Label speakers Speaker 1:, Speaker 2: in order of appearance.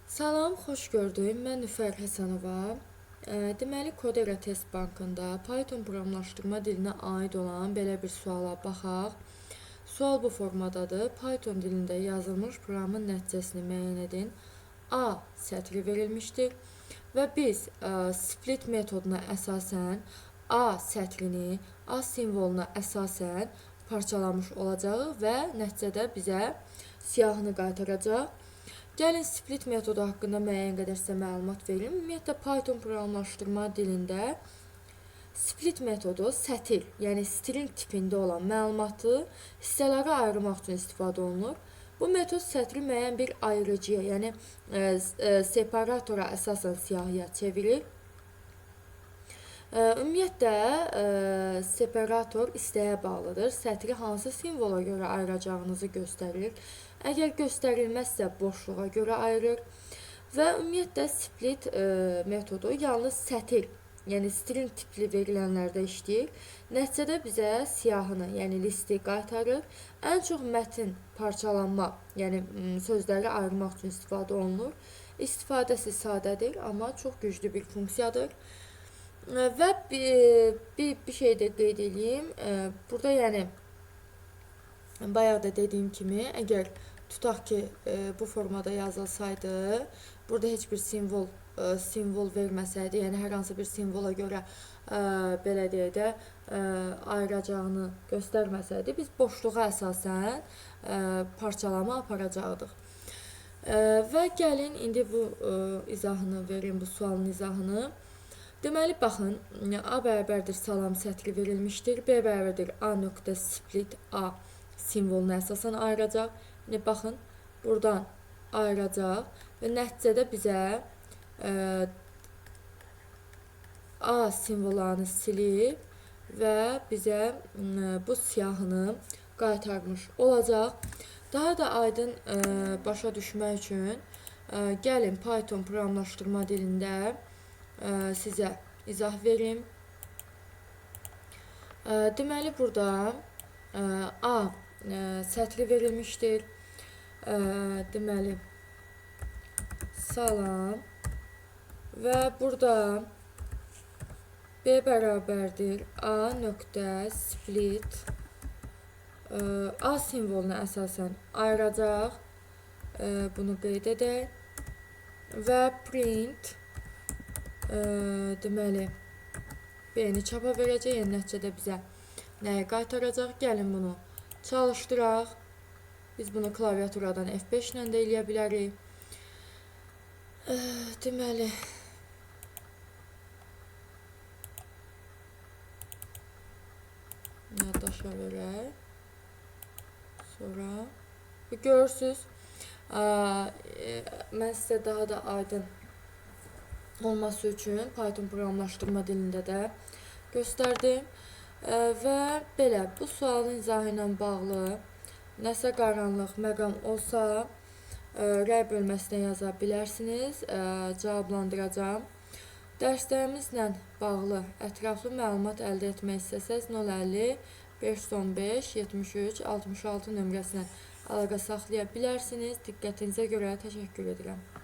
Speaker 1: Salam, xoş gördük. Mən Nüfər Həsənova. Deməli, Codera Test Bankında Python proqramlaşdırma dilinə aid olan belə bir suala baxaq. Sual bu formadadır. Python dilində yazılmış proqramın nəticəsini müəyyən edin. A sətri verilmişdir və biz split metoduna əsasən A sətrini A simvoluna əsasən parçalamış olacağıq və nəticədə bizə siyahını qaytaracaq. Gəlin split metodu haqqında müəyyən qədər sizə məlumat verim. Ümumiyyətlə Python proqramlaşdırma dilində split metodu sətir, yəni string tipində olan məlumatı hissələrə ayırmaq üçün istifadə olunur. Bu metod sətri müəyyən bir ayırıcıya, yəni separatora əsasən siyahıya çevirir. Ümumiyyətlə, separator istəyə bağlıdır. Sətri hansı simvola görə ayıracağınızı göstərir. Əgər göstərilməzsə boşluğa görə ayırır. Və ümumiyyətlə, split metodu yalnız sətir, yəni string tipli verilənlərdə işləyir. Nəticədə bizə siyahını, yəni listi qaytarır. Ən çox mətn parçalanma, yəni sözləri ayırmaq üçün istifadə olunur. İstifadəsi sadədir, amma çox güclü bir funksiyadır. Və bir şey də qeyd edeyim. Burada yəni bayaq da dediyim kimi, əgər tutaq ki, bu formada yazılsaydı, burada heç bir simvol verməsəydi, yəni hər hansı bir simvola görə belə deyək də ayıracağını göstərməsəydi, biz boşluğa əsasən parçalama aparacaqdıq. Və gəlin indi bu izahını verim, bu sualın izahını. Deməli, baxın, A bərabərdir salam sətri verilmişdir. B bərabərdir A nöqtə split A simvoluna əsasən ayıracaq. Yəni, baxın, buradan ayıracaq və nəticədə bizə A simvollarını silib və bizə bu siyahını qaytarmış olacaq. Daha da aydın başa düşmək üçün gəlin Python proqramlaşdırma dilində sizə izah verim. Deməli, burada A sətri verilmişdir. Deməli, salam və burada B bərabərdir A nöqtə split A simvoluna əsasən ayıracaq. Bunu qeyd edək və print deməli, B-ni çapa verəcək, yəni nəticədə bizə nəyi qaytaracaq? Gəlin bunu çalışdıraq. Biz bunu klaviaturadan F5 ilə də eləyə bilərik. Deməli, yaddaşa verək. Sonra görürsünüz, mən sizə daha da aydın olması üçün Python proqramlaşdırma dilində də göstərdim. Və belə, bu sualın izahı ilə bağlı nəsə qaranlıq məqam olsa, rəy bölməsinə yaza bilərsiniz, cavablandıracağım. Dərslərimizlə bağlı ətraflı məlumat əldə etmək istəsəz 050 515 73 66 nömrəsinə əlaqə saxlaya bilərsiniz. Diqqətinizə görə təşəkkür edirəm.